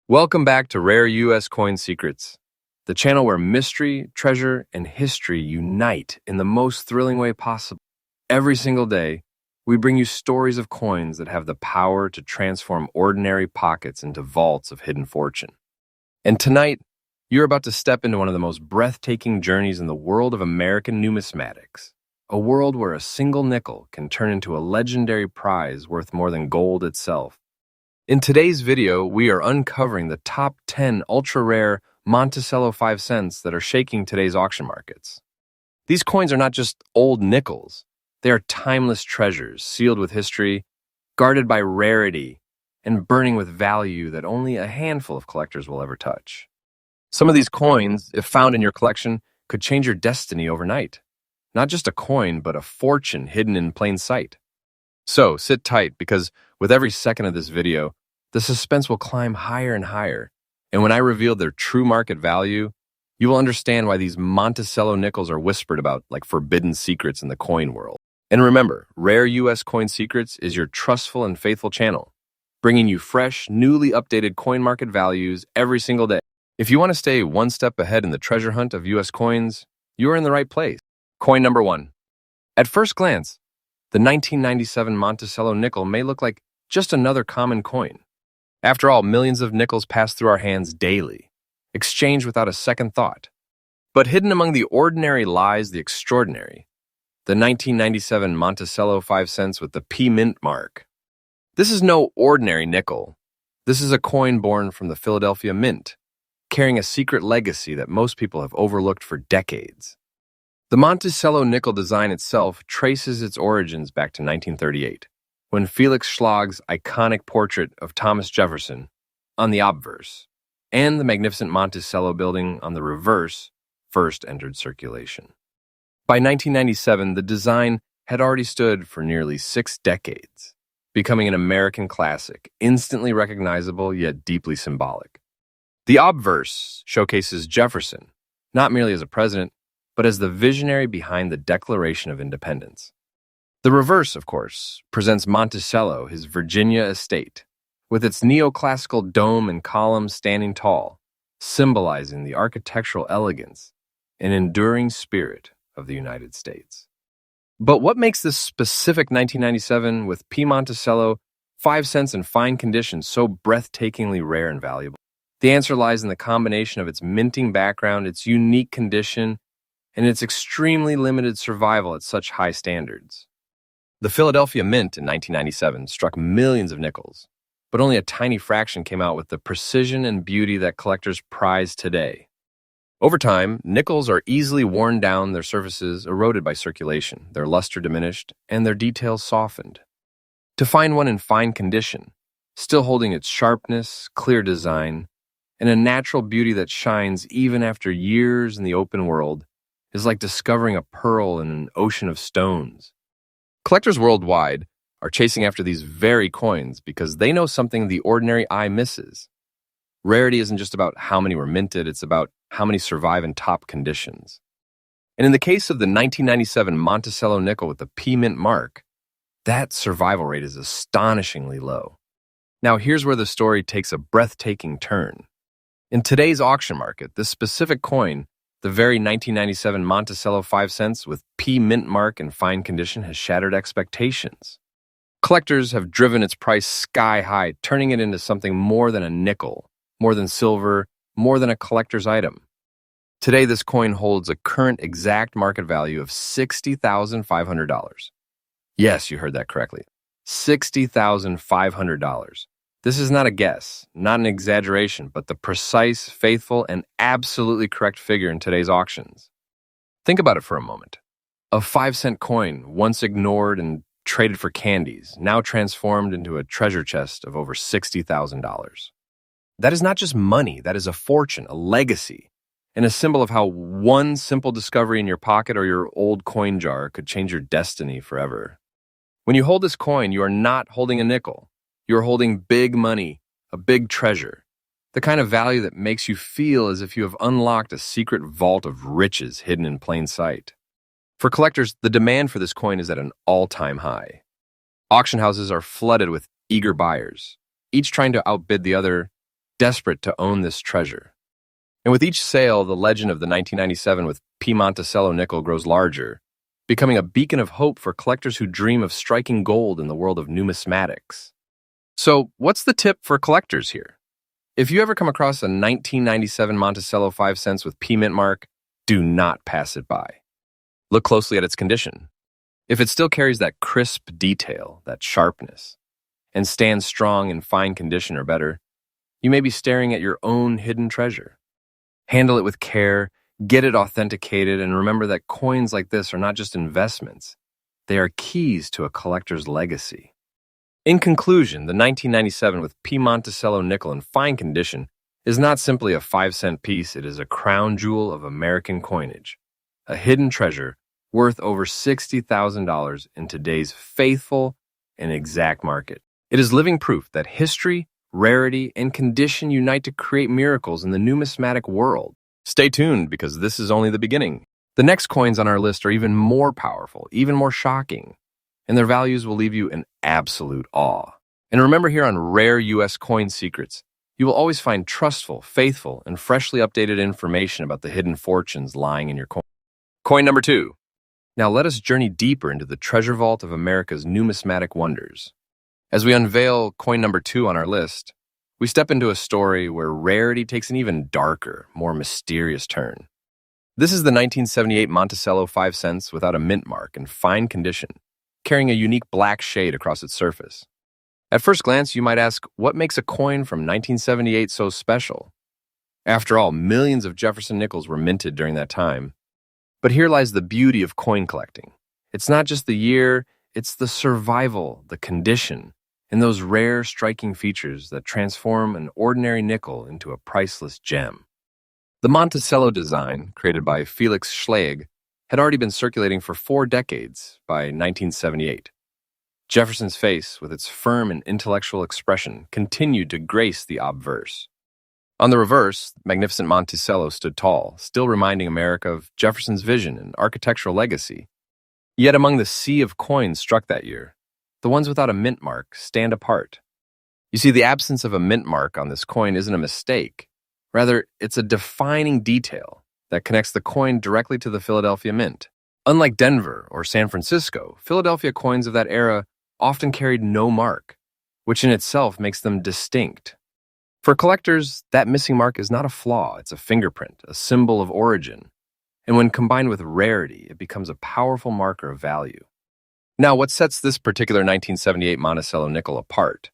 Welcome back to Rare U.S. Coin Secrets, the channel where mystery, treasure, and history unite in the most thrilling way possible. Every single day, we bring you stories of coins that have the power to transform ordinary pockets into vaults of hidden fortune. And tonight, you're about to step into one of the most breathtaking journeys in the world of American numismatics, a world where a single nickel can turn into a legendary prize worth more than gold itself. In today's video, we are uncovering the top 10 ultra-rare Monticello 5 cents that are shaking today's auction markets. These coins are not just old nickels. They are timeless treasures, sealed with history, guarded by rarity, and burning with value that only a handful of collectors will ever touch. Some of these coins, if found in your collection, could change your destiny overnight. Not just a coin, but a fortune hidden in plain sight. So, sit tight, because with every second of this video, the suspense will climb higher and higher, and when I reveal their true market value, you will understand why these Monticello nickels are whispered about like forbidden secrets in the coin world. And remember, Rare U.S. Coin Secrets is your trustful and faithful channel, bringing you fresh, newly updated coin market values every single day. If you want to stay one step ahead in the treasure hunt of U.S. coins, you are in the right place. Coin number 1. At first glance, the 1997 Monticello nickel may look like just another common coin. After all, millions of nickels pass through our hands daily, exchanged without a second thought. But hidden among the ordinary lies the extraordinary. The 1997 Monticello 5 cents with the P Mint mark. This is no ordinary nickel. This is a coin born from the Philadelphia Mint, carrying a secret legacy that most people have overlooked for decades. The Monticello nickel design itself traces its origins back to 1938, when Felix Schlag's iconic portrait of Thomas Jefferson on the obverse and the magnificent Monticello building on the reverse first entered circulation. By 1997, the design had already stood for nearly 6 decades, becoming an American classic, instantly recognizable yet deeply symbolic. The obverse showcases Jefferson, not merely as a president, but as the visionary behind the Declaration of Independence. The reverse, of course, presents Monticello, his Virginia estate, with its neoclassical dome and columns standing tall, symbolizing the architectural elegance and enduring spirit of the United States. But what makes this specific 1997 with P. Monticello 5 cents in fine condition so breathtakingly rare and valuable? The answer lies in the combination of its minting background, its unique condition, and its extremely limited survival at such high standards. The Philadelphia Mint in 1997 struck millions of nickels, but only a tiny fraction came out with the precision and beauty that collectors prize today. Over time, nickels are easily worn down, their surfaces eroded by circulation, their luster diminished, and their details softened. To find one in fine condition, still holding its sharpness, clear design, and a natural beauty that shines even after years in the open world, is like discovering a pearl in an ocean of stones. Collectors worldwide are chasing after these very coins because they know something the ordinary eye misses. Rarity isn't just about how many were minted, it's about how many survive in top conditions. And in the case of the 1997 Monticello nickel with the P Mint mark, that survival rate is astonishingly low. Now here's where the story takes a breathtaking turn. In today's auction market, this specific coin, the very 1997 Monticello 5 cents with P Mint mark in fine condition, has shattered expectations. Collectors have driven its price sky high, turning it into something more than a nickel, more than silver, more than a collector's item. Today, this coin holds a current exact market value of $60,500. Yes, you heard that correctly. $60,500. This is not a guess, not an exaggeration, but the precise, faithful, and absolutely correct figure in today's auctions. Think about it for a moment. A 5-cent coin, once ignored and traded for candies, now transformed into a treasure chest of over $60,000. That is not just money, that is a fortune, a legacy, and a symbol of how one simple discovery in your pocket or your old coin jar could change your destiny forever. When you hold this coin, you are not holding a nickel. You're holding big money, a big treasure, the kind of value that makes you feel as if you have unlocked a secret vault of riches hidden in plain sight. For collectors, the demand for this coin is at an all-time high. Auction houses are flooded with eager buyers, each trying to outbid the other desperate to own this treasure. And with each sale, the legend of the 1997 with P. Monticello nickel grows larger, becoming a beacon of hope for collectors who dream of striking gold in the world of numismatics. So, what's the tip for collectors here? If you ever come across a 1997 Monticello 5 cents with P mint mark, do not pass it by. Look closely at its condition. If it still carries that crisp detail, that sharpness, and stands strong in fine condition or better, you may be staring at your own hidden treasure. Handle it with care, get it authenticated, and remember that coins like this are not just investments. They are keys to a collector's legacy. In conclusion, the 1997 with P. Monticello nickel in fine condition is not simply a 5-cent piece, it is a crown jewel of American coinage, a hidden treasure worth over $60,000 in today's faithful and exact market. It is living proof that history, rarity, and condition unite to create miracles in the numismatic world. Stay tuned, because this is only the beginning. The next coins on our list are even more powerful, even more shocking, and their values will leave you in absolute awe. And remember, here on Rare U.S. Coin Secrets, you will always find trustful, faithful, and freshly updated information about the hidden fortunes lying in your coin. Coin number 2. Now let us journey deeper into the treasure vault of America's numismatic wonders. As we unveil coin number 2 on our list, we step into a story where rarity takes an even darker, more mysterious turn. This is the 1978 Monticello 5 cents without a mint mark in fine condition, carrying a unique black shade across its surface. At first glance, you might ask, what makes a coin from 1978 so special? After all, millions of Jefferson nickels were minted during that time. But here lies the beauty of coin collecting. It's not just the year, it's the survival, the condition, and those rare, striking features that transform an ordinary nickel into a priceless gem. The Monticello design, created by Felix Schlegel, had already been circulating for 4 decades by 1978. Jefferson's face, with its firm and intellectual expression, continued to grace the obverse. On the reverse, magnificent Monticello stood tall, still reminding America of Jefferson's vision and architectural legacy. Yet among the sea of coins struck that year, the ones without a mint mark stand apart. You see, the absence of a mint mark on this coin isn't a mistake. Rather, it's a defining detail that connects the coin directly to the Philadelphia Mint. Unlike Denver or San Francisco, Philadelphia coins of that era often carried no mark, which in itself makes them distinct. For collectors, that missing mark is not a flaw, it's a fingerprint, a symbol of origin. And when combined with rarity, it becomes a powerful marker of value. Now, what sets this particular 1978 Monticello nickel apart,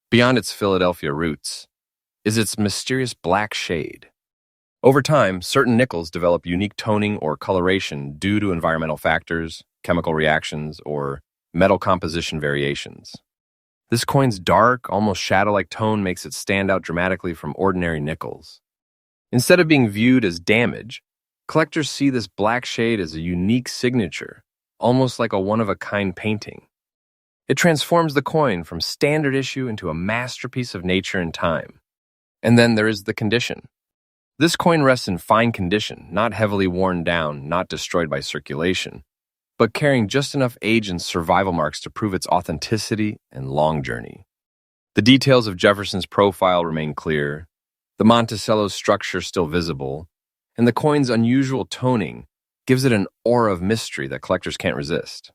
beyond its Philadelphia roots, is its mysterious black shade. Over time, certain nickels develop unique toning or coloration due to environmental factors, chemical reactions, or metal composition variations. This coin's dark, almost shadow-like tone makes it stand out dramatically from ordinary nickels. Instead of being viewed as damage, collectors see this black shade as a unique signature, almost like a one-of-a-kind painting. It transforms the coin from standard issue into a masterpiece of nature and time. And then there is the condition. This coin rests in fine condition, not heavily worn down, not destroyed by circulation, but carrying just enough age and survival marks to prove its authenticity and long journey. The details of Jefferson's profile remain clear, the Monticello's structure still visible, and the coin's unusual toning gives it an aura of mystery that collectors can't resist.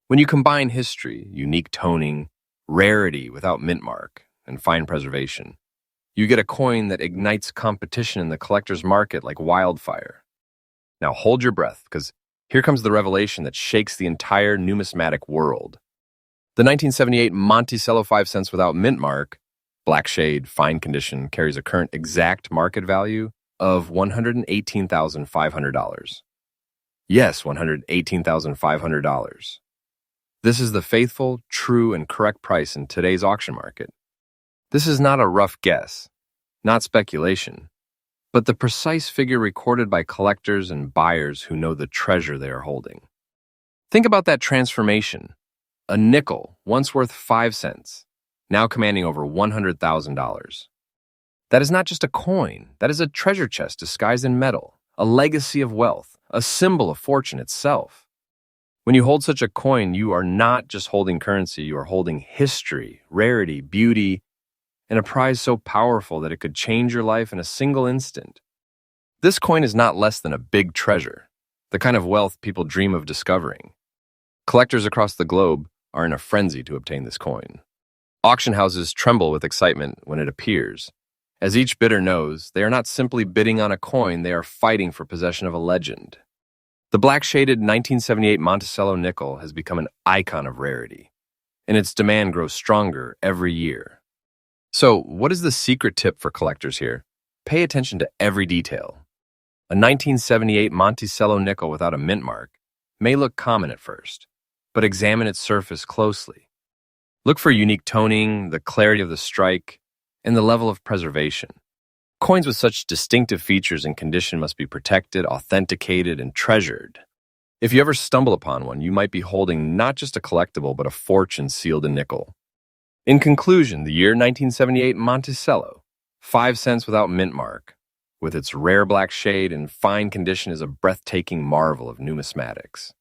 When you combine history, unique toning, rarity without mint mark, and fine preservation, you get a coin that ignites competition in the collector's market like wildfire. Now hold your breath, because here comes the revelation that shakes the entire numismatic world. The 1978 Monticello 5 cents without mint mark, black shade, fine condition, carries a current exact market value of $118,500. Yes, $118,500. This is the faithful, true, and correct price in today's auction market. This is not a rough guess, not speculation, but the precise figure recorded by collectors and buyers who know the treasure they are holding. Think about that transformation. A nickel, once worth 5 cents, now commanding over $100,000. That is not just a coin, that is a treasure chest disguised in metal, a legacy of wealth, a symbol of fortune itself. When you hold such a coin, you are not just holding currency, you are holding history, rarity, beauty, and a prize so powerful that it could change your life in a single instant. This coin is not less than a big treasure, the kind of wealth people dream of discovering. Collectors across the globe are in a frenzy to obtain this coin. Auction houses tremble with excitement when it appears. As each bidder knows, they are not simply bidding on a coin, they are fighting for possession of a legend. The black-shaded 1978 Monticello nickel has become an icon of rarity, and its demand grows stronger every year. So, what is the secret tip for collectors here? Pay attention to every detail. A 1978 Monticello nickel without a mint mark may look common at first, but examine its surface closely. Look for unique toning, the clarity of the strike, and the level of preservation. Coins with such distinctive features and condition must be protected, authenticated, and treasured. If you ever stumble upon one, you might be holding not just a collectible, but a fortune sealed in nickel. In conclusion, the year 1978 Monticello, 5 cents without mint mark, with its rare black shade and fine condition, is a breathtaking marvel of numismatics.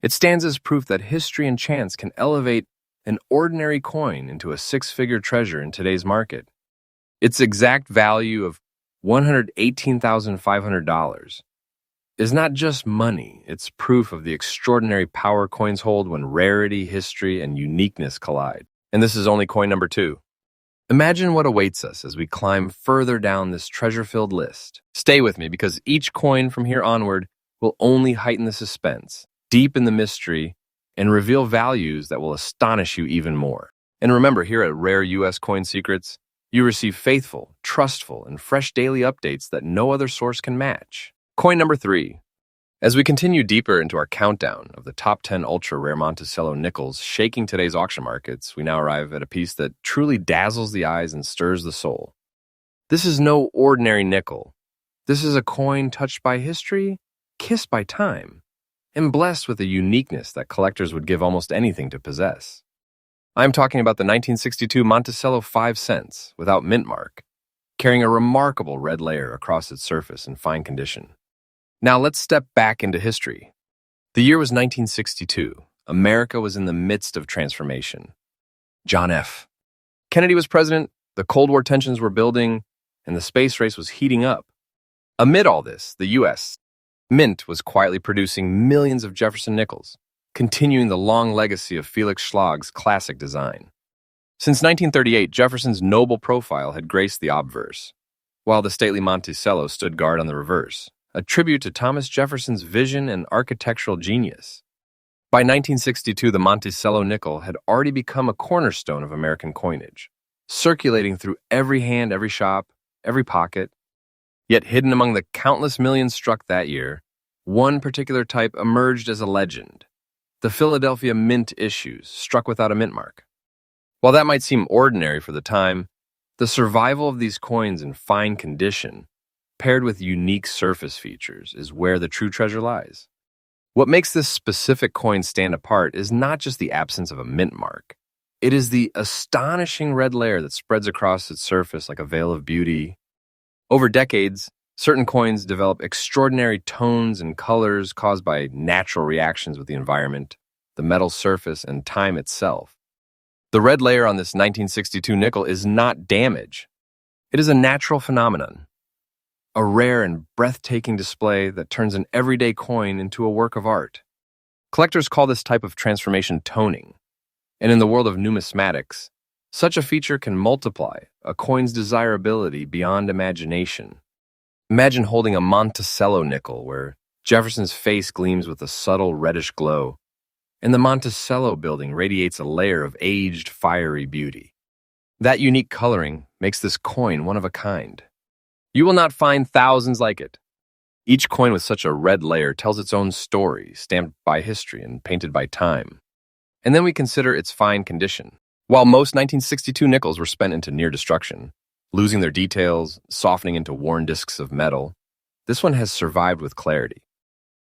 It stands as proof that history and chance can elevate an ordinary coin into a six-figure treasure in today's market. Its exact value of $118,500 is not just money, it's proof of the extraordinary power coins hold when rarity, history, and uniqueness collide. And this is only coin number 2. Imagine what awaits us as we climb further down this treasure-filled list. Stay with me, because each coin from here onward will only heighten the suspense, deepen the mystery, and reveal values that will astonish you even more. And remember, here at Rare U.S. Coin Secrets, you receive faithful, trustful, and fresh daily updates that no other source can match. Coin number 3. As we continue deeper into our countdown of the top 10 ultra-rare Monticello nickels shaking today's auction markets, we now arrive at a piece that truly dazzles the eyes and stirs the soul. This is no ordinary nickel. This is a coin touched by history, kissed by time, and blessed with a uniqueness that collectors would give almost anything to possess. I'm talking about the 1962 Monticello 5 cents without mint mark, carrying a remarkable red layer across its surface in fine condition. Now let's step back into history. The year was 1962. America was in the midst of transformation. John F. Kennedy was president, the Cold War tensions were building, and the space race was heating up. Amid all this, the U.S. Mint was quietly producing millions of Jefferson nickels, continuing the long legacy of Felix Schlag's classic design. Since 1938, Jefferson's noble profile had graced the obverse, while the stately Monticello stood guard on the reverse, a tribute to Thomas Jefferson's vision and architectural genius. By 1962, the Monticello nickel had already become a cornerstone of American coinage, circulating through every hand, every shop, every pocket. Yet hidden among the countless millions struck that year, one particular type emerged as a legend: the Philadelphia Mint issues, struck without a mint mark. While that might seem ordinary for the time, the survival of these coins in fine condition, paired with unique surface features, is where the true treasure lies. What makes this specific coin stand apart is not just the absence of a mint mark. It is the astonishing red layer that spreads across its surface like a veil of beauty. Over decades, certain coins develop extraordinary tones and colors caused by natural reactions with the environment, the metal's surface, and time itself. The red layer on this 1962 nickel is not damage. It is a natural phenomenon, a rare and breathtaking display that turns an everyday coin into a work of art. Collectors call this type of transformation toning, and in the world of numismatics, such a feature can multiply a coin's desirability beyond imagination. Imagine holding a Monticello nickel where Jefferson's face gleams with a subtle reddish glow, and the Monticello building radiates a layer of aged, fiery beauty. That unique coloring makes this coin one of a kind. You will not find thousands like it. Each coin with such a red layer tells its own story, stamped by history and painted by time. And then we consider its fine condition. While most 1962 nickels were spent into near destruction, losing their details, softening into worn discs of metal, this one has survived with clarity.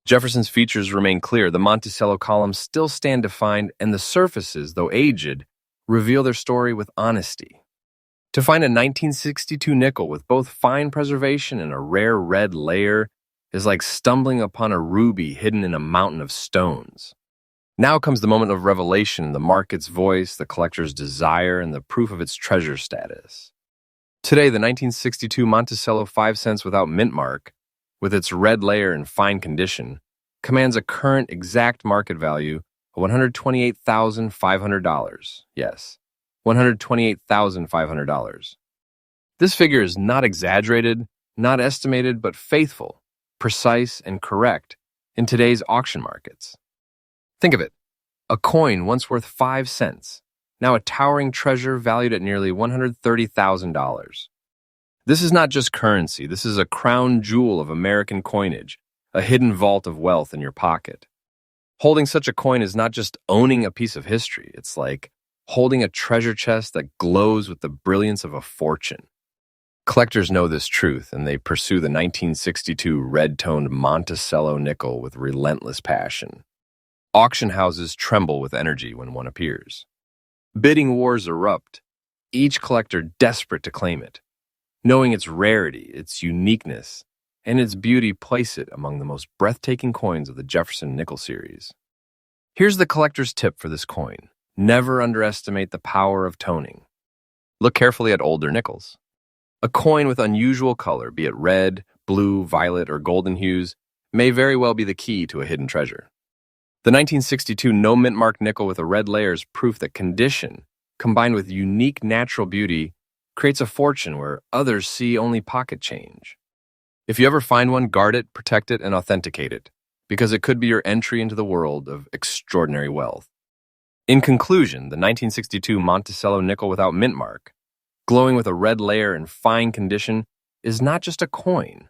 Jefferson's features remain clear, the Monticello columns still stand defined, and the surfaces, though aged, reveal their story with honesty. To find a 1962 nickel with both fine preservation and a rare red layer is like stumbling upon a ruby hidden in a mountain of stones. Now comes the moment of revelation, the market's voice, the collector's desire, and the proof of its treasure status. Today, the 1962 Monticello 5 cents without mint mark, with its red layer and fine condition, commands a current exact market value of $128,500. Yes, $128,500. This figure is not exaggerated, not estimated, but faithful, precise, and correct in today's auction markets. Think of it. A coin once worth 5 cents, now a towering treasure valued at nearly $130,000. This is not just currency, this is a crown jewel of American coinage, a hidden vault of wealth in your pocket. Holding such a coin is not just owning a piece of history, it's like holding a treasure chest that glows with the brilliance of a fortune. Collectors know this truth, and they pursue the 1962 red-toned Monticello nickel with relentless passion. Auction houses tremble with energy when one appears. Bidding wars erupt, each collector desperate to claim it, knowing its rarity, its uniqueness, and its beauty place it among the most breathtaking coins of the Jefferson Nickel series. Here's the collector's tip for this coin. Never underestimate the power of toning. Look carefully at older nickels. A coin with unusual color, be it red, blue, violet, or golden hues, may very well be the key to a hidden treasure. The 1962 no mint mark nickel with a red layer is proof that condition, combined with unique natural beauty, creates a fortune where others see only pocket change. If you ever find one, guard it, protect it, and authenticate it, because it could be your entry into the world of extraordinary wealth. In conclusion, the 1962 Monticello nickel without mint mark, glowing with a red layer in fine condition, is not just a coin.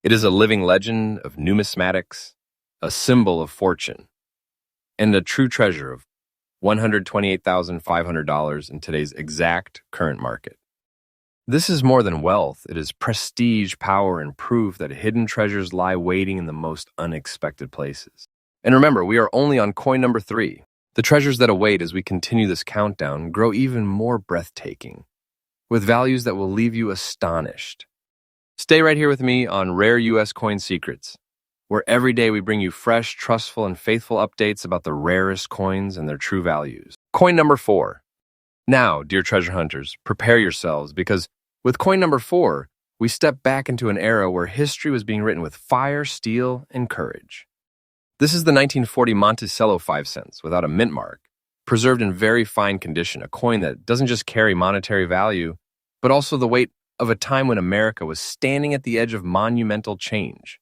It is a living legend of numismatics, a symbol of fortune, and a true treasure of $128,500 in today's exact current market. This is more than wealth. It is prestige, power, and proof that hidden treasures lie waiting in the most unexpected places. And remember, we are only on coin number 3. The treasures that await as we continue this countdown grow even more breathtaking, with values that will leave you astonished. Stay right here with me on Rare U.S. Coin Secrets, where every day we bring you fresh, trustful, and faithful updates about the rarest coins and their true values. Coin number 4. Now, dear treasure hunters, prepare yourselves, because with coin number 4, we step back into an era where history was being written with fire, steel, and courage. This is the 1940 Monticello 5 cents without a mint mark, preserved in very fine condition, a coin that doesn't just carry monetary value, but also the weight of a time when America was standing at the edge of monumental change.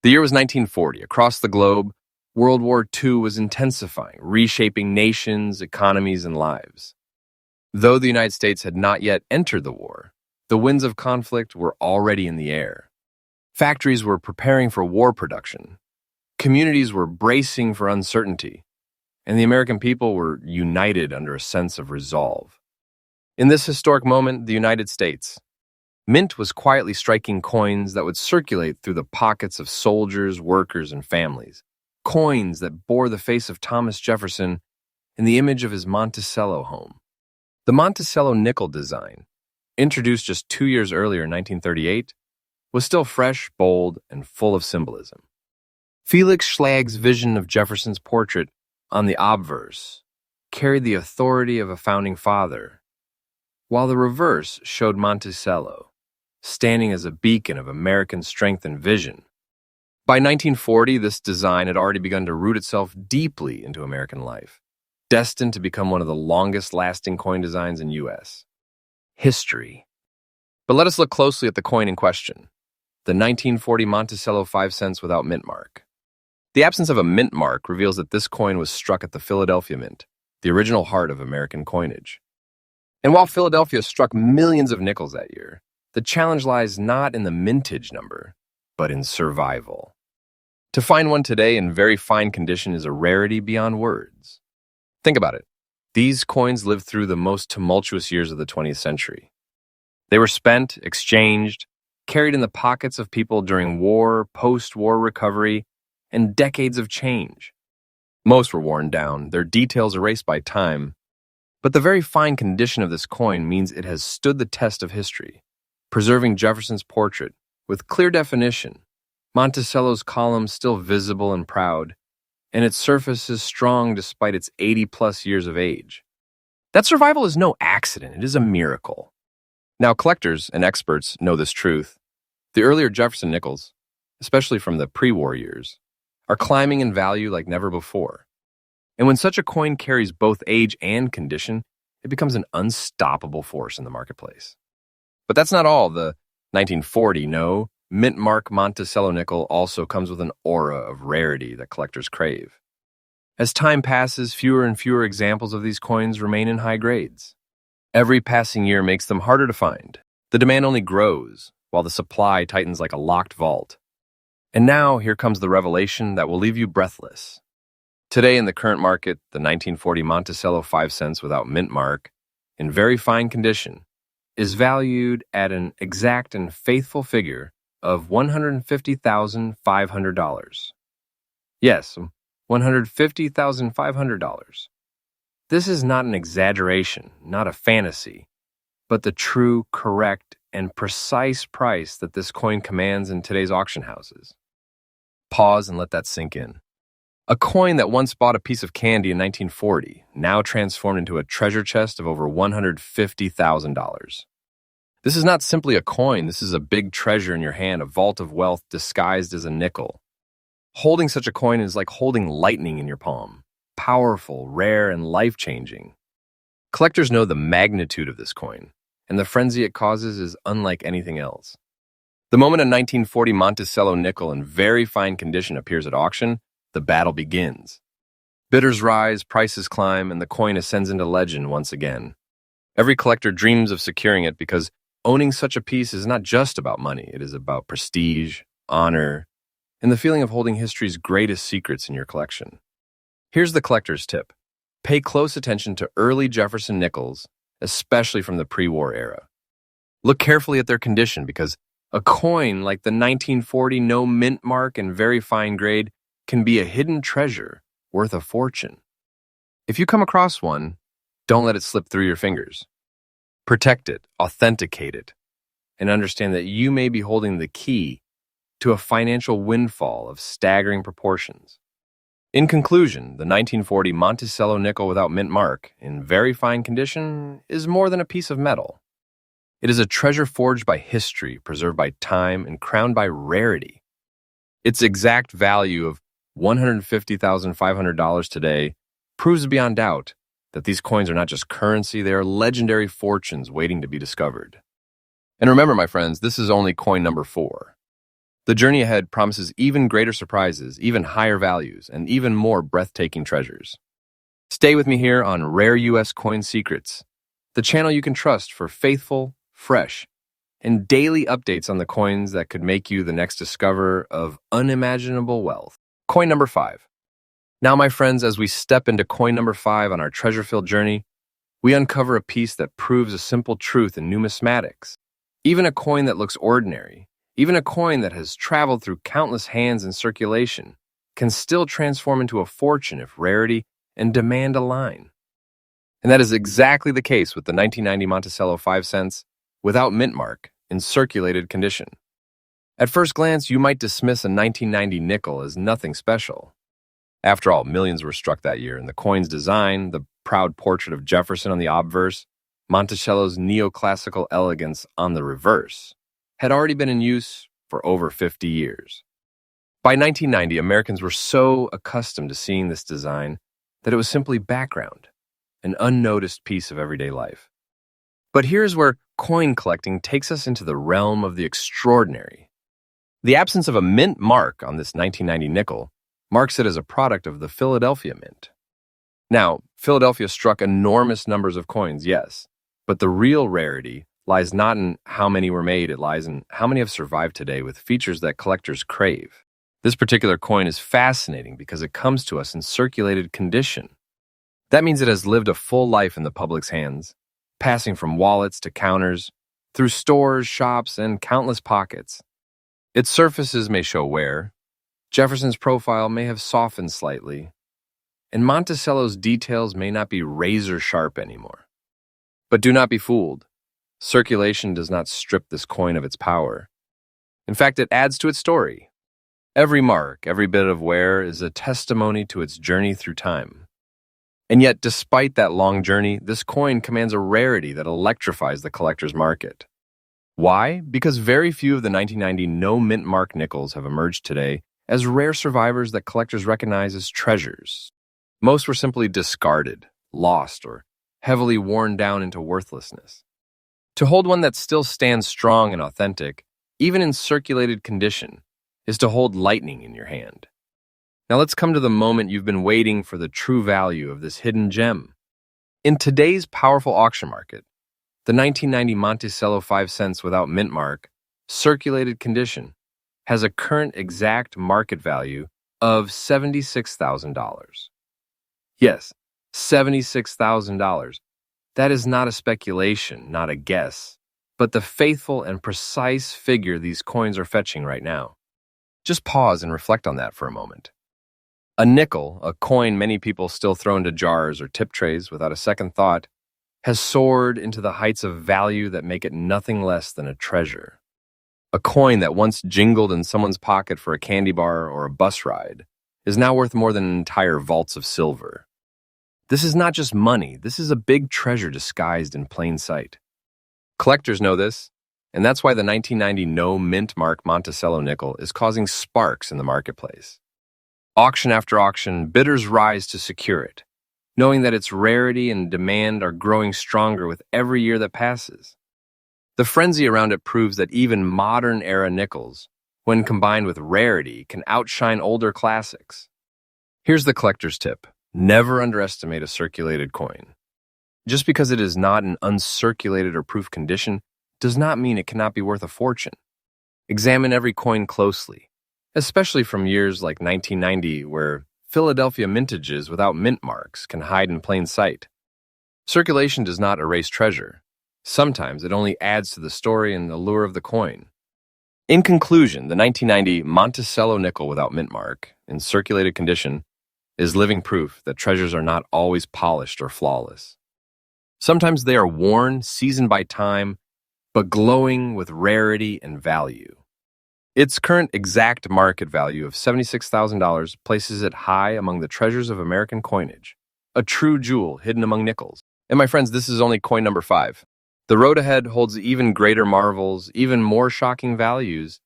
The year was 1940. Across the globe, World War II was intensifying, reshaping nations, economies, and lives. Though the United States had not yet entered the war, the winds of conflict were already in the air. Factories were preparing for war production. Communities were bracing for uncertainty, and the American people were united under a sense of resolve. In this historic moment, the United States, mint was quietly striking coins that would circulate through the pockets of soldiers, workers, and families. Coins that bore the face of Thomas Jefferson and the image of his Monticello home. The Monticello nickel design, introduced just 2 years earlier in 1938, was still fresh, bold, and full of symbolism. Felix Schlag's vision of Jefferson's portrait on the obverse carried the authority of a founding father, while the reverse showed Monticello, standing as a beacon of American strength and vision. By 1940, this design had already begun to root itself deeply into American life, destined to become one of the longest-lasting coin designs in U.S. history. But let us look closely at the coin in question, the 1940 Monticello 5 cents without mint mark. The absence of a mint mark reveals that this coin was struck at the Philadelphia Mint, the original heart of American coinage. And while Philadelphia struck millions of nickels that year, the challenge lies not in the mintage number, but in survival. To find one today in very fine condition is a rarity beyond words. Think about it. These coins lived through the most tumultuous years of the 20th century. They were spent, exchanged, carried in the pockets of people during war, post-war recovery, and decades of change. Most were worn down, their details erased by time, but the very fine condition of this coin means it has stood the test of history, preserving Jefferson's portrait with clear definition, Monticello's columns still visible and proud, and its surface is strong despite its 80-plus years of age. That survival is no accident, it is a miracle. Now, collectors and experts know this truth. The earlier Jefferson nickels, especially from the pre-war years, are climbing in value like never before. And when such a coin carries both age and condition, it becomes an unstoppable force in the marketplace. But that's not all. The 1940 mint mark Monticello nickel also comes with an aura of rarity that collectors crave. As time passes, fewer and fewer examples of these coins remain in high grades. Every passing year makes them harder to find. The demand only grows, while the supply tightens like a locked vault. And now, here comes the revelation that will leave you breathless. Today in the current market, the 1940 Monticello 5 cents without mint mark, in very fine condition, is valued at an exact and faithful figure of $150,500. Yes, $150,500. This is not an exaggeration, not a fantasy, but the true, correct, and precise price that this coin commands in today's auction houses. Pause and let that sink in. A coin that once bought a piece of candy in 1940, now transformed into a treasure chest of over $150,000. This is not simply a coin, this is a big treasure in your hand, a vault of wealth disguised as a nickel. Holding such a coin is like holding lightning in your palm. Powerful, rare, and life-changing. Collectors know the magnitude of this coin, and the frenzy it causes is unlike anything else. The moment a 1940 Monticello nickel in very fine condition appears at auction, the battle begins. Bidders rise, prices climb, and the coin ascends into legend once again. Every collector dreams of securing it because owning such a piece is not just about money, it is about prestige, honor, and the feeling of holding history's greatest secrets in your collection. Here's the collector's tip. Pay close attention to early Jefferson nickels, especially from the pre-war era. Look carefully at their condition because a coin like the 1940 no mint mark and very fine grade can be a hidden treasure worth a fortune. If you come across one, don't let it slip through your fingers. Protect it, authenticate it, and understand that you may be holding the key to a financial windfall of staggering proportions. In conclusion, the 1940 Monticello nickel without mint mark, in very fine condition, is more than a piece of metal. It is a treasure forged by history, preserved by time, and crowned by rarity. Its exact value of $150,500 today proves beyond doubt that these coins are not just currency, they are legendary fortunes waiting to be discovered. And remember, my friends, this is only coin number 4. The journey ahead promises even greater surprises, even higher values, and even more breathtaking treasures. Stay with me here on Rare U.S. Coin Secrets, the channel you can trust for faithful, fresh, and daily updates on the coins that could make you the next discoverer of unimaginable wealth. Coin number 5. Now, my friends, as we step into coin number 5 on our treasure-filled journey, we uncover a piece that proves a simple truth in numismatics. Even a coin that looks ordinary, even a coin that has traveled through countless hands in circulation, can still transform into a fortune if rarity and demand align. And that is exactly the case with the 1990 Monticello 5 cents without mint mark in circulated condition. At first glance, you might dismiss a 1990 nickel as nothing special. After all, millions were struck that year, and the coin's design, the proud portrait of Jefferson on the obverse, Monticello's neoclassical elegance on the reverse, had already been in use for over 50 years. By 1990, Americans were so accustomed to seeing this design that it was simply background, an unnoticed piece of everyday life. But here's where coin collecting takes us into the realm of the extraordinary. The absence of a mint mark on this 1990 nickel marks it as a product of the Philadelphia Mint. Now, Philadelphia struck enormous numbers of coins, yes, but the real rarity lies not in how many were made, it lies in how many have survived today with features that collectors crave. This particular coin is fascinating because it comes to us in circulated condition. That means it has lived a full life in the public's hands, passing from wallets to counters, through stores, shops, and countless pockets. Its surfaces may show wear, Jefferson's profile may have softened slightly, and Monticello's details may not be razor-sharp anymore. But do not be fooled. Circulation does not strip this coin of its power. In fact, it adds to its story. Every mark, every bit of wear is a testimony to its journey through time. And yet, despite that long journey, this coin commands a rarity that electrifies the collector's market. Why? Because very few of the 1990 no mint mark nickels have emerged today as rare survivors that collectors recognize as treasures. Most were simply discarded, lost, or heavily worn down into worthlessness. To hold one that still stands strong and authentic, even in circulated condition, is to hold lightning in your hand. Now let's come to the moment you've been waiting for, the true value of this hidden gem. In today's powerful auction market, the 1990 Monticello 5 cents without mint mark, circulated condition, has a current exact market value of $76,000. Yes, $76,000. That is not a speculation, not a guess, but the faithful and precise figure these coins are fetching right now. Just pause and reflect on that for a moment. A nickel, a coin many people still throw into jars or tip trays without a second thought, has soared into the heights of value that make it nothing less than a treasure. A coin that once jingled in someone's pocket for a candy bar or a bus ride is now worth more than entire vaults of silver. This is not just money, this is a big treasure disguised in plain sight. Collectors know this, and that's why the 1990 no mint mark Monticello nickel is causing sparks in the marketplace. Auction after auction, bidders rise to secure it, knowing that its rarity and demand are growing stronger with every year that passes. The frenzy around it proves that even modern-era nickels, when combined with rarity, can outshine older classics. Here's the collector's tip. Never underestimate a circulated coin. Just because it is not in uncirculated or proof condition does not mean it cannot be worth a fortune. Examine every coin closely, especially from years like 1990, where Philadelphia mintages without mint marks can hide in plain sight. Circulation does not erase treasure. Sometimes it only adds to the story and allure of the coin. In conclusion, the 1990 Monticello nickel without mint mark, in circulated condition, is living proof that treasures are not always polished or flawless. Sometimes they are worn, seasoned by time, but glowing with rarity and value. Its current exact market value of $76,000 places it high among the treasures of American coinage, a true jewel hidden among nickels. And my friends, this is only coin number 5. The road ahead holds even greater marvels, even more shocking values,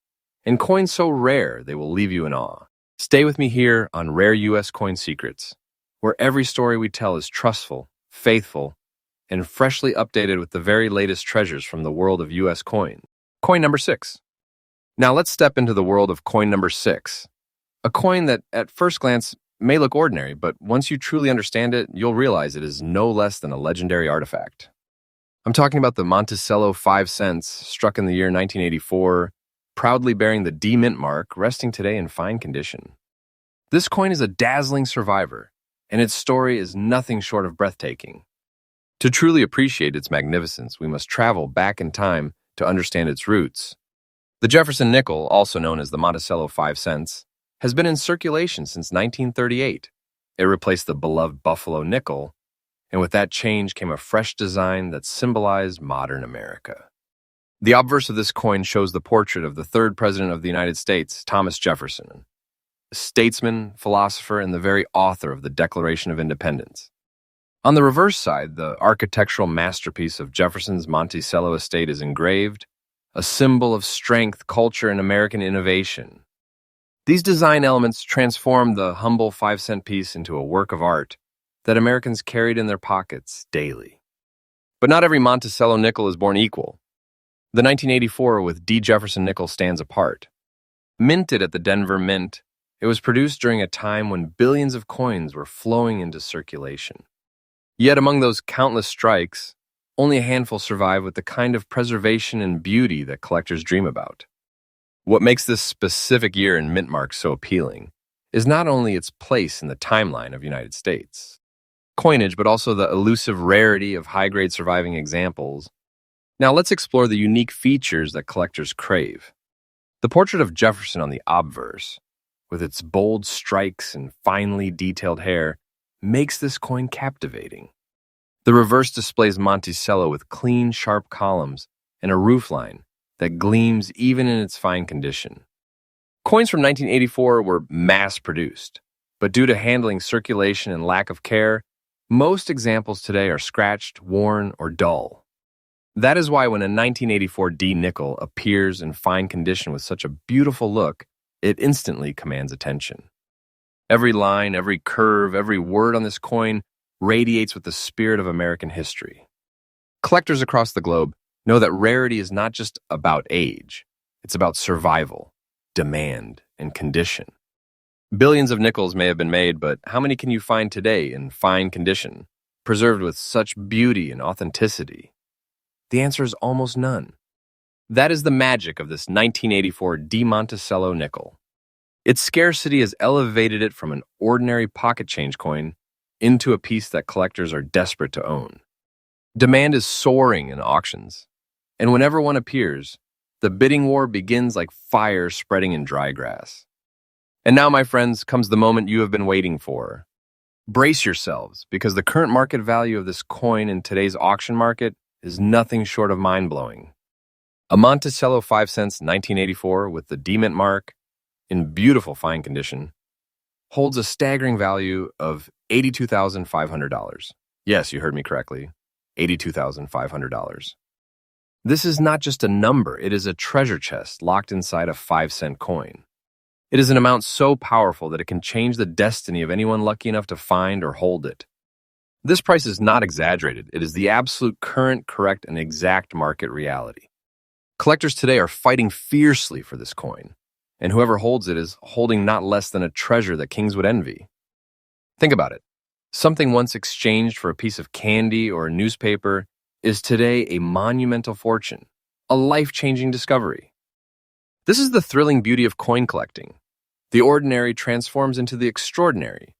and coins so rare they will leave you in awe. Stay with me here on Rare U.S. Coin Secrets, where every story we tell is trustful, faithful, and freshly updated with the very latest treasures from the world of U.S. coin. Coin number 6. Now let's step into the world of coin number 6, a coin that at first glance may look ordinary, but once you truly understand it, you'll realize it is no less than a legendary artifact. I'm talking about the Monticello 5 cents, struck in the year 1984, proudly bearing the D mint mark, resting today in fine condition. This coin is a dazzling survivor, and its story is nothing short of breathtaking. To truly appreciate its magnificence, we must travel back in time to understand its roots. The Jefferson nickel, also known as the Monticello 5 cents, has been in circulation since 1938. It replaced the beloved Buffalo nickel, and with that change came a fresh design that symbolized modern America. The obverse of this coin shows the portrait of the third president of the United States, Thomas Jefferson, a statesman, philosopher, and the very author of the Declaration of Independence. On the reverse side, the architectural masterpiece of Jefferson's Monticello estate is engraved, a symbol of strength, culture, and American innovation. These design elements transform the humble 5-cent piece into a work of art that Americans carried in their pockets daily. But not every Monticello nickel is born equal. The 1984 with D. Jefferson nickel stands apart. Minted at the Denver Mint, it was produced during a time when billions of coins were flowing into circulation. Yet among those countless strikes, only a handful survive with the kind of preservation and beauty that collectors dream about. What makes this specific year in mint marks so appealing is not only its place in the timeline of United States coinage, but also the elusive rarity of high-grade surviving examples. Now let's explore the unique features that collectors crave. The portrait of Jefferson on the obverse, with its bold strikes and finely detailed hair, makes this coin captivating. The reverse displays Monticello with clean, sharp columns and a roofline that gleams even in its fine condition. Coins from 1984 were mass-produced, but due to handling, circulation, and lack of care, most examples today are scratched, worn, or dull. That is why when a 1984 D nickel appears in fine condition with such a beautiful look, it instantly commands attention. Every line, every curve, every word on this coin radiates with the spirit of American history. Collectors across the globe know that rarity is not just about age, it's about survival, demand, and condition. Billions of nickels may have been made, but how many can you find today in fine condition, preserved with such beauty and authenticity? The answer is almost none. That is the magic of this 1984 D Monticello nickel. Its scarcity has elevated it from an ordinary pocket change coin into a piece that collectors are desperate to own. Demand is soaring in auctions, and whenever one appears, the bidding war begins like fire spreading in dry grass. And now, my friends, comes the moment you have been waiting for. Brace yourselves, because the current market value of this coin in today's auction market is nothing short of mind-blowing. A Monticello 5 cents 1984 with the D Mint mark, in beautiful fine condition, holds a staggering value of $82,500. Yes, you heard me correctly, $82,500. This is not just a number, it is a treasure chest locked inside a 5-cent coin. It is an amount so powerful that it can change the destiny of anyone lucky enough to find or hold it. This price is not exaggerated. It is the absolute current, correct, and exact market reality. Collectors today are fighting fiercely for this coin, and whoever holds it is holding not less than a treasure that kings would envy. Think about it. Something once exchanged for a piece of candy or a newspaper is today a monumental fortune, a life-changing discovery. This is the thrilling beauty of coin collecting. The ordinary transforms into the extraordinary,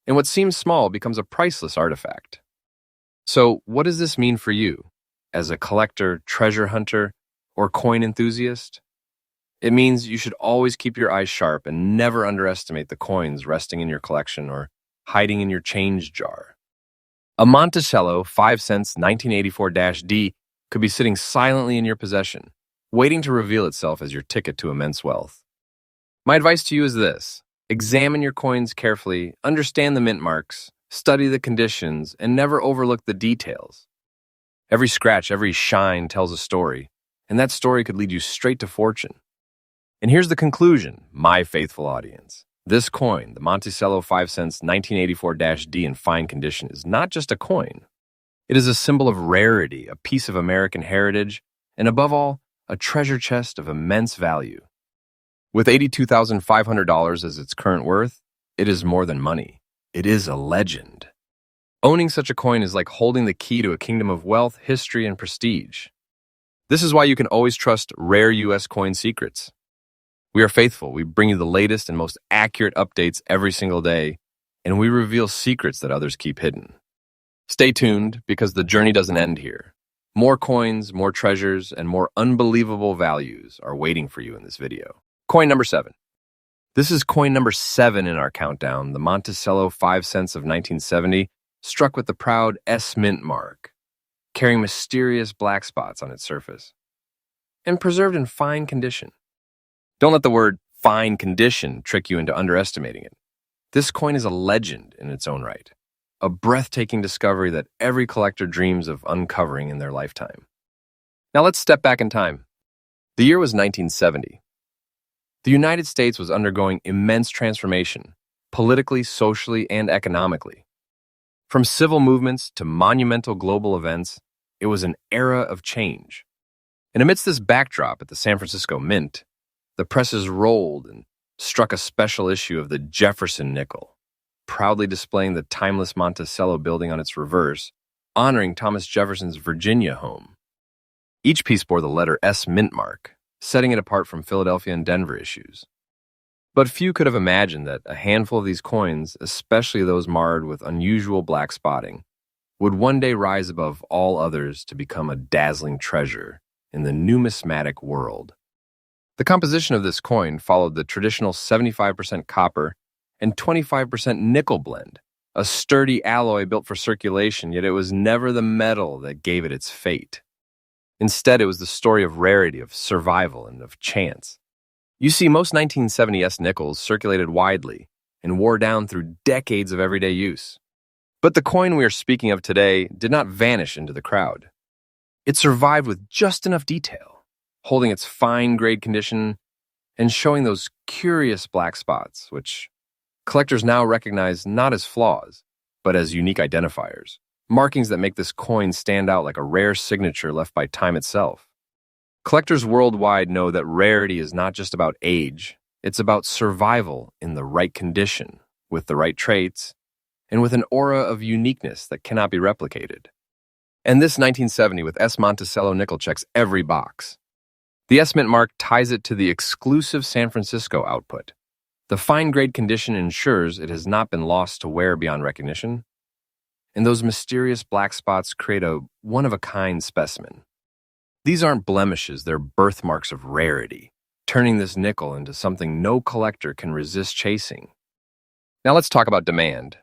and what seems small becomes a priceless artifact. So, what does this mean for you, as a collector, treasure hunter, or coin enthusiast? It means you should always keep your eyes sharp and never underestimate the coins resting in your collection or hiding in your change jar. A Monticello 5 cents 1984-D could be sitting silently in your possession, waiting to reveal itself as your ticket to immense wealth. My advice to you is this: examine your coins carefully, understand the mint marks, study the conditions, and never overlook the details. Every scratch, every shine tells a story, and that story could lead you straight to fortune. And here's the conclusion, my faithful audience. This coin, the Monticello 5 cents 1984-D in fine condition, is not just a coin. It is a symbol of rarity, a piece of American heritage, and above all, a treasure chest of immense value. With $82,500 as its current worth, it is more than money. It is a legend. Owning such a coin is like holding the key to a kingdom of wealth, history, and prestige. This is why you can always trust Rare U.S. Coin Secrets. We are faithful. We bring you the latest and most accurate updates every single day, and we reveal secrets that others keep hidden. Stay tuned, because the journey doesn't end here. More coins, more treasures, and more unbelievable values are waiting for you in this video. Coin number 7. This is coin number 7 in our countdown, the Monticello 5 cents of 1970, struck with the proud S Mint mark, carrying mysterious black spots on its surface, and preserved in fine condition. Don't let the word fine condition trick you into underestimating it. This coin is a legend in its own right, a breathtaking discovery that every collector dreams of uncovering in their lifetime. Now let's step back in time. The year was 1970. The United States was undergoing immense transformation, politically, socially, and economically. From civil movements to monumental global events, it was an era of change. And amidst this backdrop at the San Francisco Mint, the presses rolled and struck a special issue of the Jefferson nickel, proudly displaying the timeless Monticello building on its reverse, honoring Thomas Jefferson's Virginia home. Each piece bore the letter S Mint mark, setting it apart from Philadelphia and Denver issues. But few could have imagined that a handful of these coins, especially those marred with unusual black spotting, would one day rise above all others to become a dazzling treasure in the numismatic world. The composition of this coin followed the traditional 75% copper and 25% nickel blend, a sturdy alloy built for circulation, yet it was never the metal that gave it its fate. Instead, it was the story of rarity, of survival, and of chance. You see, most 1970s nickels circulated widely and wore down through decades of everyday use. But the coin we are speaking of today did not vanish into the crowd. It survived with just enough detail, holding its fine-grade condition and showing those curious black spots, which collectors now recognize not as flaws, but as unique identifiers, markings that make this coin stand out like a rare signature left by time itself. Collectors worldwide know that rarity is not just about age, it's about survival in the right condition, with the right traits, and with an aura of uniqueness that cannot be replicated. And this 1970 with S. Monticello nickel checks every box. The S Mint mark ties it to the exclusive San Francisco output. The fine-grade condition ensures it has not been lost to wear beyond recognition, and those mysterious black spots create a one-of-a-kind specimen. These aren't blemishes, they're birthmarks of rarity, turning this nickel into something no collector can resist chasing. Now let's talk about demand.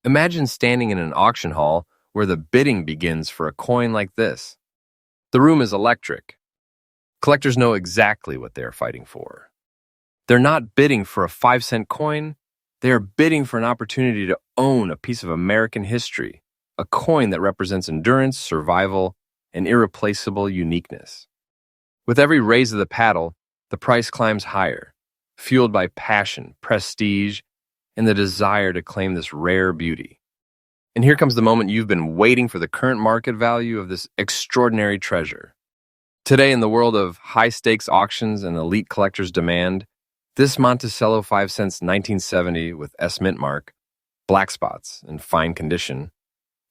Imagine standing in an auction hall where the bidding begins for a coin like this. The room is electric. Collectors know exactly what they are fighting for. They're not bidding for a 5-cent coin. They are bidding for an opportunity to own a piece of American history, a coin that represents endurance, survival, and irreplaceable uniqueness. With every raise of the paddle, the price climbs higher, fueled by passion, prestige, and the desire to claim this rare beauty. And here comes the moment you've been waiting for, the current market value of this extraordinary treasure. Today, in the world of high-stakes auctions and elite collectors' demand, this Monticello 5 cents 1970 with S Mint mark, black spots, and fine condition,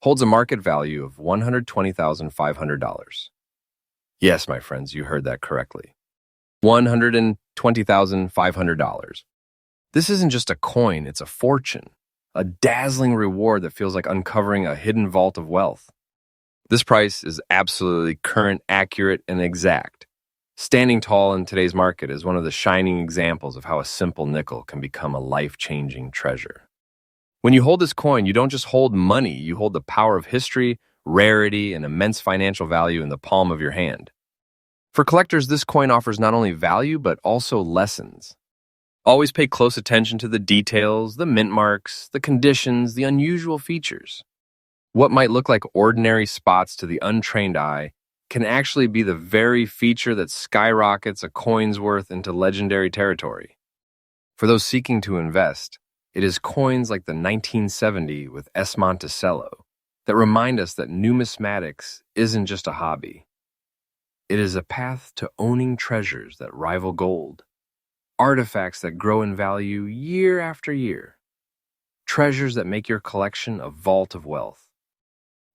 holds a market value of $120,500. Yes, my friends, you heard that correctly. $120,500. This isn't just a coin, it's a fortune, a dazzling reward that feels like uncovering a hidden vault of wealth. This price is absolutely current, accurate, and exact, standing tall in today's market is one of the shining examples of how a simple nickel can become a life-changing treasure. When you hold this coin, you don't just hold money, you hold the power of history, rarity, and immense financial value in the palm of your hand. For collectors, this coin offers not only value, but also lessons. Always pay close attention to the details, the mint marks, the conditions, the unusual features. What might look like ordinary spots to the untrained eye can actually be the very feature that skyrockets a coin's worth into legendary territory. For those seeking to invest, it is coins like the 1970 with S. Monticello that remind us that numismatics isn't just a hobby. It is a path to owning treasures that rival gold, artifacts that grow in value year after year, treasures that make your collection a vault of wealth.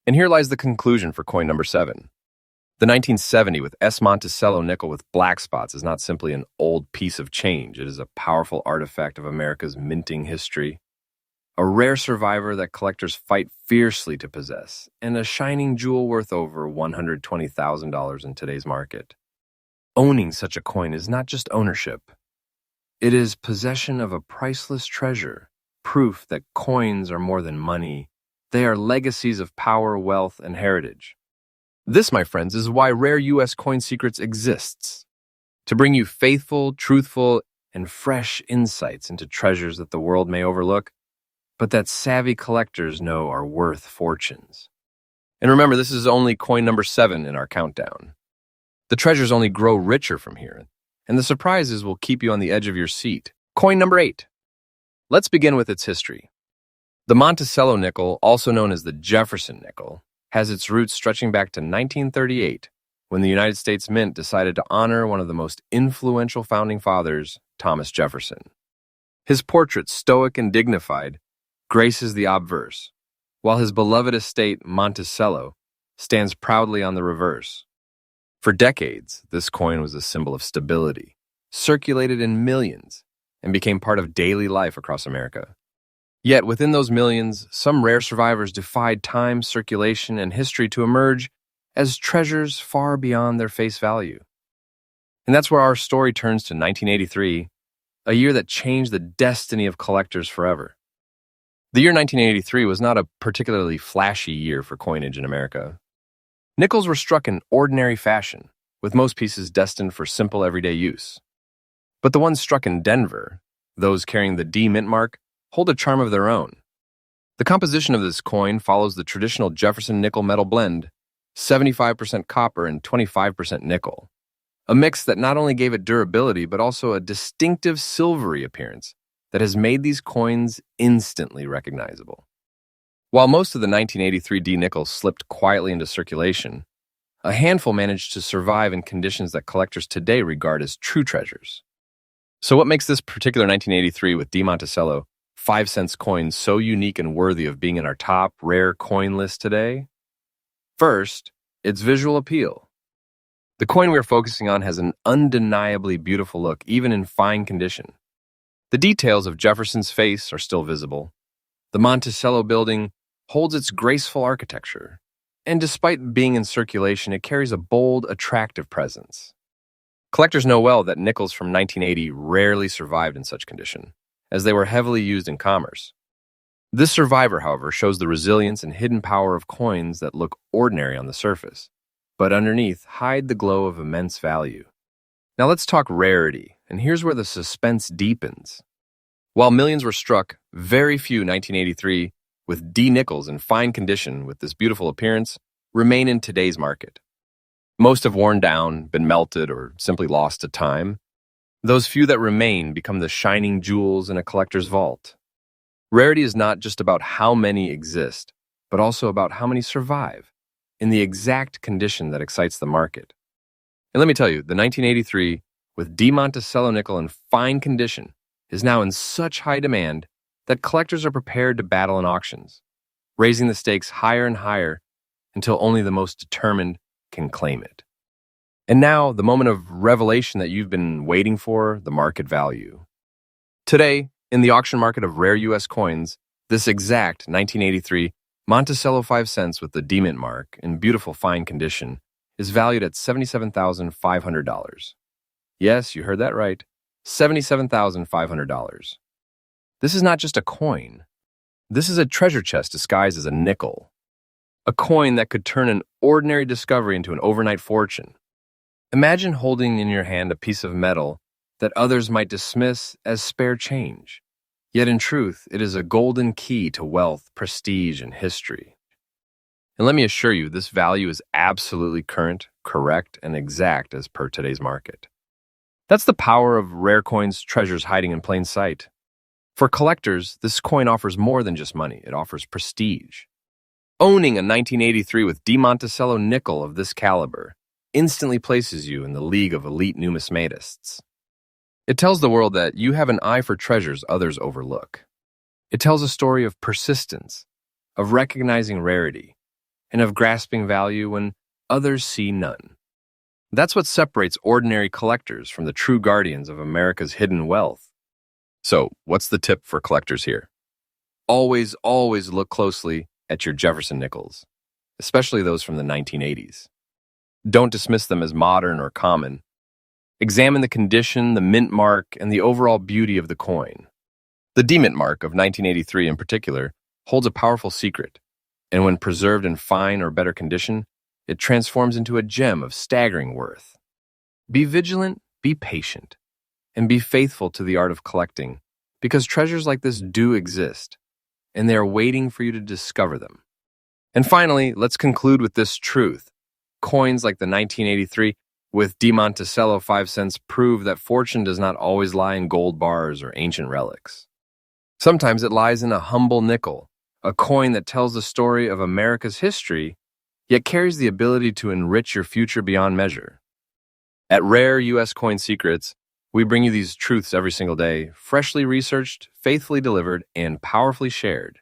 And here lies the conclusion for coin number 7. The 1970 with S. Monticello nickel with black spots is not simply an old piece of change. It is a powerful artifact of America's minting history, a rare survivor that collectors fight fiercely to possess, and a shining jewel worth over $120,000 in today's market. Owning such a coin is not just ownership. It is possession of a priceless treasure, proof that coins are more than money. They are legacies of power, wealth, and heritage. This, my friends, is why Rare U.S. Coin Secrets exists. To bring you faithful, truthful, and fresh insights into treasures that the world may overlook, but that savvy collectors know are worth fortunes. And remember, this is only coin number 7 in our countdown. The treasures only grow richer from here, and the surprises will keep you on the edge of your seat. Coin number 8. Let's begin with its history. The Monticello nickel, also known as the Jefferson nickel, has its roots stretching back to 1938, when the United States Mint decided to honor one of the most influential founding fathers, Thomas Jefferson. His portrait, stoic and dignified, graces the obverse, while his beloved estate, Monticello, stands proudly on the reverse. For decades, this coin was a symbol of stability, circulated in millions, and became part of daily life across America. Yet within those millions, some rare survivors defied time, circulation, and history to emerge as treasures far beyond their face value. And that's where our story turns to 1983, a year that changed the destiny of collectors forever. The year 1983 was not a particularly flashy year for coinage in America. Nickels were struck in ordinary fashion, with most pieces destined for simple everyday use. But the ones struck in Denver, those carrying the D mint mark, hold a charm of their own. The composition of this coin follows the traditional Jefferson nickel metal blend, 75% copper, and 25% nickel. A mix that not only gave it durability, but also a distinctive silvery appearance that has made these coins instantly recognizable. While most of the 1983 D nickel slipped quietly into circulation, a handful managed to survive in conditions that collectors today regard as true treasures. So what makes this particular 1983 with D Monticello 5-cent coin so unique and worthy of being in our top rare coin list today? First, its visual appeal. The coin we are focusing on has an undeniably beautiful look, even in fine condition. The details of Jefferson's face are still visible. The Monticello building holds its graceful architecture, and despite being in circulation, it carries a bold, attractive presence. Collectors know well that nickels from 1980 rarely survived in such condition, as they were heavily used in commerce. This survivor, however, shows the resilience and hidden power of coins that look ordinary on the surface, but underneath hide the glow of immense value. Now let's talk rarity, and here's where the suspense deepens. While millions were struck, very few 1983 with D nickels in fine condition with this beautiful appearance remain in today's market. Most have worn down, been melted, or simply lost to time. Those few that remain become the shining jewels in a collector's vault. Rarity is not just about how many exist, but also about how many survive, in the exact condition that excites the market. And let me tell you, the 1983 with D Monticello nickel in fine condition is now in such high demand that collectors are prepared to battle in auctions, raising the stakes higher and higher until only the most determined can claim it. And now, the moment of revelation that you've been waiting for, the market value. Today, in the auction market of rare U.S. coins, this exact 1983 Monticello 5 cents with the D Mint mark in beautiful fine condition is valued at $77,500. Yes, you heard that right, $77,500. This is not just a coin. This is a treasure chest disguised as a nickel. A coin that could turn an ordinary discovery into an overnight fortune. Imagine holding in your hand a piece of metal that others might dismiss as spare change. Yet in truth, it is a golden key to wealth, prestige, and history. And let me assure you, this value is absolutely current, correct, and exact as per today's market. That's the power of rare coins, treasures hiding in plain sight. For collectors, this coin offers more than just money. It offers prestige. Owning a 1983 with D Monticello nickel of this caliber instantly places you in the league of elite numismatists. It tells the world that you have an eye for treasures others overlook. It tells a story of persistence, of recognizing rarity, and of grasping value when others see none. That's what separates ordinary collectors from the true guardians of America's hidden wealth. So, what's the tip for collectors here? Always look closely at your Jefferson nickels, especially those from the 1980s. Don't dismiss them as modern or common. Examine the condition, the mint mark, and the overall beauty of the coin. The D Mint mark of 1983 in particular holds a powerful secret, and when preserved in fine or better condition, it transforms into a gem of staggering worth. Be vigilant, be patient, and be faithful to the art of collecting, because treasures like this do exist, and they are waiting for you to discover them. And finally, let's conclude with this truth. Coins like the 1983 with D Monticello 5 cents prove that fortune does not always lie in gold bars or ancient relics. Sometimes it lies in a humble nickel, a coin that tells the story of America's history, yet carries the ability to enrich your future beyond measure. At Rare U.S. Coin Secrets, we bring you these truths every single day, freshly researched, faithfully delivered, and powerfully shared,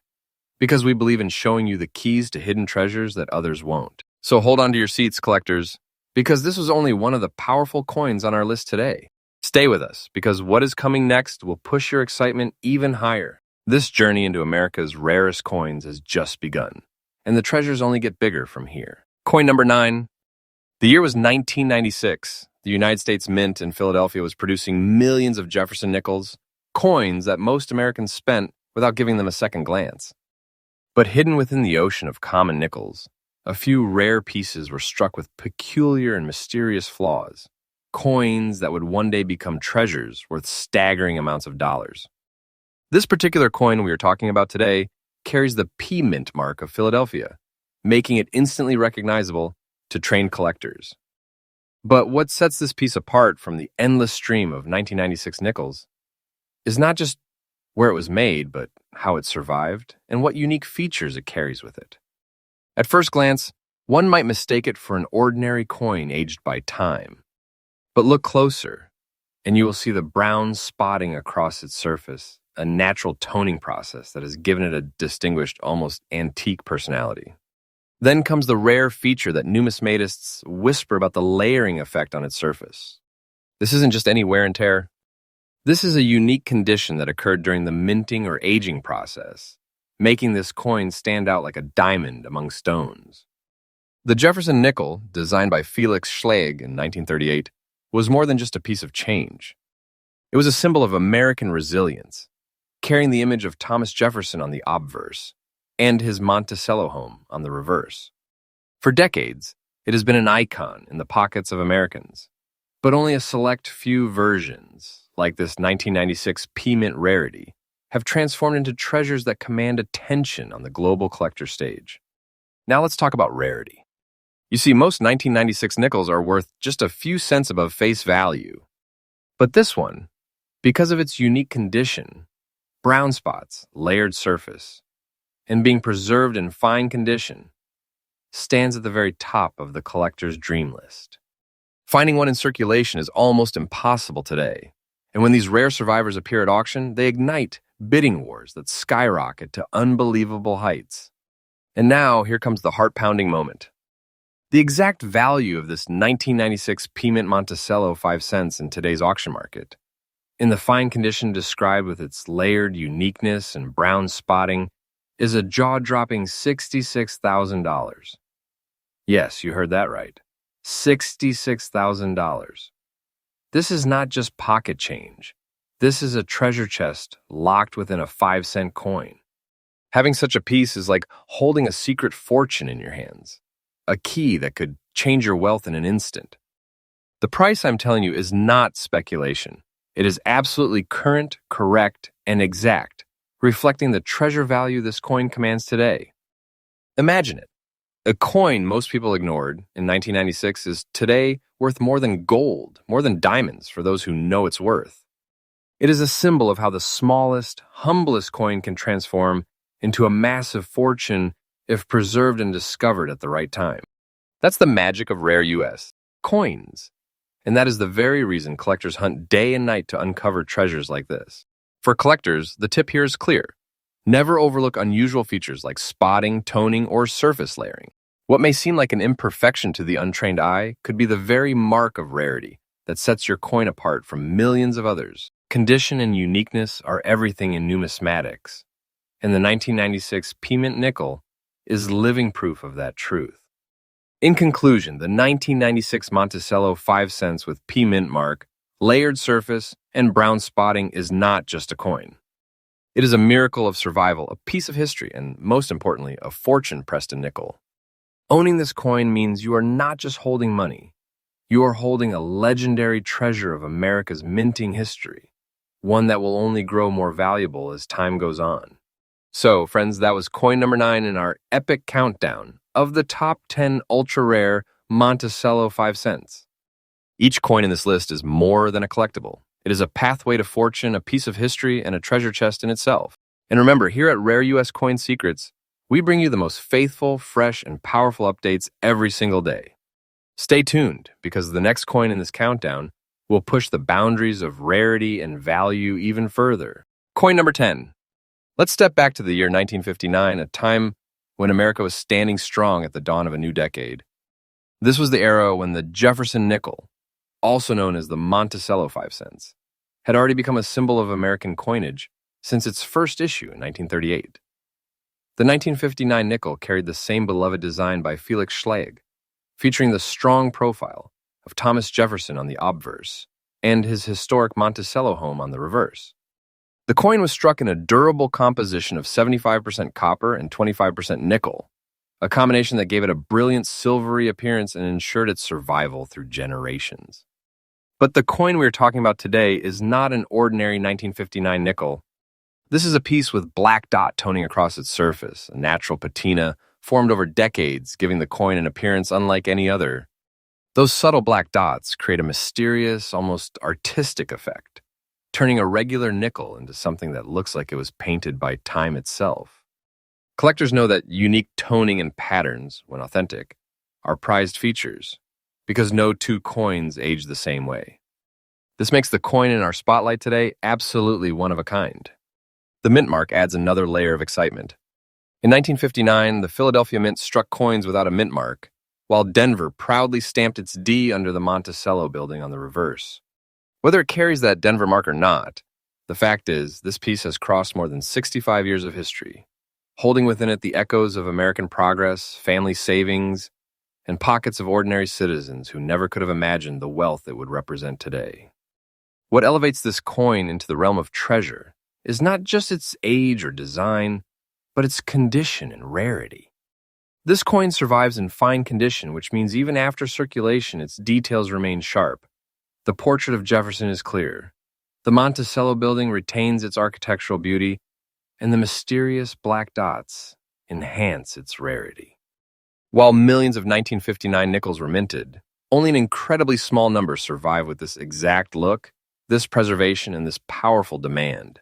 because we believe in showing you the keys to hidden treasures that others won't. So hold on to your seats, collectors, because this was only one of the powerful coins on our list today. Stay with us, because what is coming next will push your excitement even higher. This journey into America's rarest coins has just begun, and the treasures only get bigger from here. Coin number 9. The year was 1996. The United States Mint in Philadelphia was producing millions of Jefferson nickels, coins that most Americans spent without giving them a second glance. But hidden within the ocean of common nickels, a few rare pieces were struck with peculiar and mysterious flaws, coins that would one day become treasures worth staggering amounts of dollars. This particular coin we are talking about today carries the P Mint mark of Philadelphia, making it instantly recognizable to trained collectors. But what sets this piece apart from the endless stream of 1996 nickels is not just where it was made, but how it survived and what unique features it carries with it. At first glance, one might mistake it for an ordinary coin aged by time. But look closer, and you will see the brown spotting across its surface, a natural toning process that has given it a distinguished, almost antique personality. Then comes the rare feature that numismatists whisper about the layering effect on its surface. This isn't just any wear and tear. This is a unique condition that occurred during the minting or aging process, making this coin stand out like a diamond among stones. The Jefferson nickel, designed by Felix Schlegel in 1938, was more than just a piece of change. It was a symbol of American resilience, carrying the image of Thomas Jefferson on the obverse and his Monticello home on the reverse. For decades, it has been an icon in the pockets of Americans, but only a select few versions, like this 1996 P-Mint rarity, have transformed into treasures that command attention on the global collector stage. Now let's talk about rarity. You see, most 1996 nickels are worth just a few cents above face value. But this one, because of its unique condition, brown spots, layered surface, and being preserved in fine condition, stands at the very top of the collector's dream list. Finding one in circulation is almost impossible today, and when these rare survivors appear at auction, they ignite bidding wars that skyrocket to unbelievable heights. And now, here comes the heart-pounding moment. The exact value of this 1996 P-Mint Monticello 5 cents in today's auction market, in the fine condition described with its layered uniqueness and brown spotting, is a jaw-dropping $66,000. Yes, you heard that right. $66,000. This is not just pocket change. This is a treasure chest locked within a 5-cent coin. Having such a piece is like holding a secret fortune in your hands, a key that could change your wealth in an instant. The price I'm telling you is not speculation. It is absolutely current, correct, and exact, reflecting the treasure value this coin commands today. Imagine it. A coin most people ignored in 1996 is today worth more than gold, more than diamonds for those who know its worth. It is a symbol of how the smallest, humblest coin can transform into a massive fortune if preserved and discovered at the right time. That's the magic of rare U.S. coins. And that is the very reason collectors hunt day and night to uncover treasures like this. For collectors, the tip here is clear. Never overlook unusual features like spotting, toning, or surface layering. What may seem like an imperfection to the untrained eye could be the very mark of rarity that sets your coin apart from millions of others. Condition and uniqueness are everything in numismatics, and the 1996 P-Mint nickel is living proof of that truth. In conclusion, the 1996 Monticello 5 cents with P-Mint mark, layered surface, and brown spotting is not just a coin. It is a miracle of survival, a piece of history, and most importantly, a fortune pressed in nickel. Owning this coin means you are not just holding money. You are holding a legendary treasure of America's minting history, one that will only grow more valuable as time goes on. So, friends, that was coin number 9 in our epic countdown of the top 10 ultra-rare Monticello 5 cents. Each coin in this list is more than a collectible. It is a pathway to fortune, a piece of history, and a treasure chest in itself. And remember, here at Rare U.S. Coin Secrets, we bring you the most faithful, fresh, and powerful updates every single day. Stay tuned, because the next coin in this countdown will push the boundaries of rarity and value even further. Coin number 10. Let's step back to the year 1959, a time when America was standing strong at the dawn of a new decade. This was the era when the Jefferson nickel, also known as the Monticello 5 cents, had already become a symbol of American coinage since its first issue in 1938. The 1959 nickel carried the same beloved design by Felix Schlegel, featuring the strong profile of Thomas Jefferson on the obverse and his historic Monticello home on the reverse. The coin was struck in a durable composition of 75% copper and 25% nickel, a combination that gave it a brilliant silvery appearance and ensured its survival through generations. But the coin we're talking about today is not an ordinary 1959 nickel. This is a piece with black dot toning across its surface, a natural patina formed over decades, giving the coin an appearance unlike any other. Those subtle black dots create a mysterious, almost artistic effect, turning a regular nickel into something that looks like it was painted by time itself. Collectors know that unique toning and patterns, when authentic, are prized features, because no two coins age the same way. This makes the coin in our spotlight today absolutely one of a kind. The mint mark adds another layer of excitement. In 1959, the Philadelphia Mint struck coins without a mint mark, while Denver proudly stamped its D under the Monticello building on the reverse. Whether it carries that Denver mark or not, the fact is, this piece has crossed more than 65 years of history, holding within it the echoes of American progress, family savings, and pockets of ordinary citizens who never could have imagined the wealth it would represent today. What elevates this coin into the realm of treasure is not just its age or design, but its condition and rarity. This coin survives in fine condition, which means even after circulation, its details remain sharp. The portrait of Jefferson is clear. The Monticello building retains its architectural beauty, and the mysterious black dots enhance its rarity. While millions of 1959 nickels were minted, only an incredibly small number survive with this exact look, this preservation, and this powerful demand.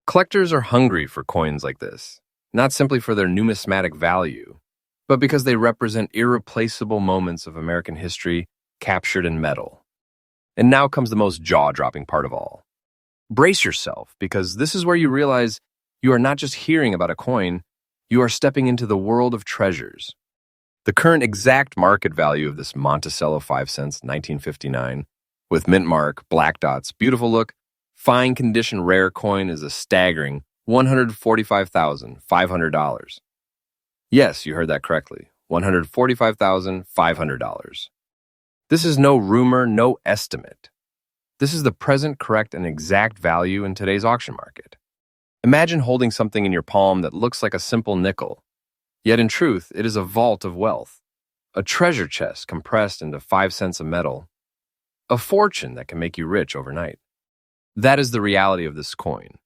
Collectors are hungry for coins like this, not simply for their numismatic value, but because they represent irreplaceable moments of American history captured in metal. And now comes the most jaw-dropping part of all. Brace yourself, because this is where you realize you are not just hearing about a coin, you are stepping into the world of treasures. The current exact market value of this Monticello 5 cents 1959, with mint mark, black dots, beautiful look, fine condition rare coin is a staggering $145,500. Yes, you heard that correctly, $145,500. This is no rumor, no estimate. This is the present, correct, and exact value in today's auction market. Imagine holding something in your palm that looks like a simple nickel, yet in truth, it is a vault of wealth, a treasure chest compressed into 5 cents of metal, a fortune that can make you rich overnight. That is the reality of this coin.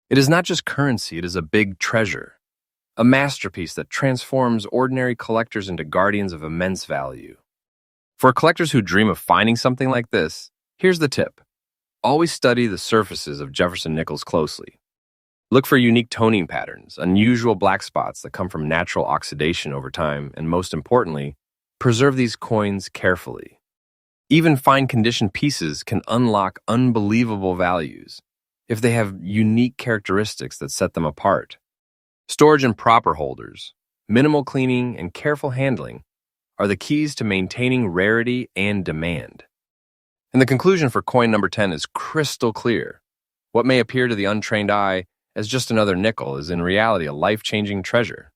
It is not just currency, it is a big treasure, a masterpiece that transforms ordinary collectors into guardians of immense value. For collectors who dream of finding something like this, here's the tip. Always study the surfaces of Jefferson nickels closely. Look for unique toning patterns, unusual black spots that come from natural oxidation over time, and most importantly, preserve these coins carefully. Even fine-condition pieces can unlock unbelievable values if they have unique characteristics that set them apart. Storage in proper holders, minimal cleaning, and careful handling are the keys to maintaining rarity and demand. And the conclusion for coin number 10 is crystal clear. What may appear to the untrained eye as just another nickel is in reality a life-changing treasure.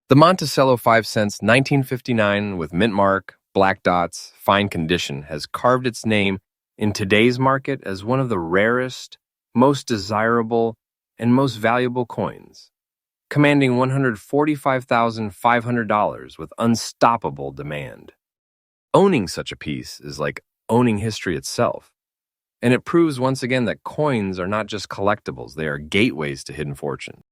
The Monticello 5 cents 1959 with mint mark, black dots, fine condition has carved its name in today's market as one of the rarest, most desirable, and most valuable coins, commanding $145,500 with unstoppable demand. Owning such a piece is like owning history itself, and it proves once again that coins are not just collectibles, they are gateways to hidden fortune.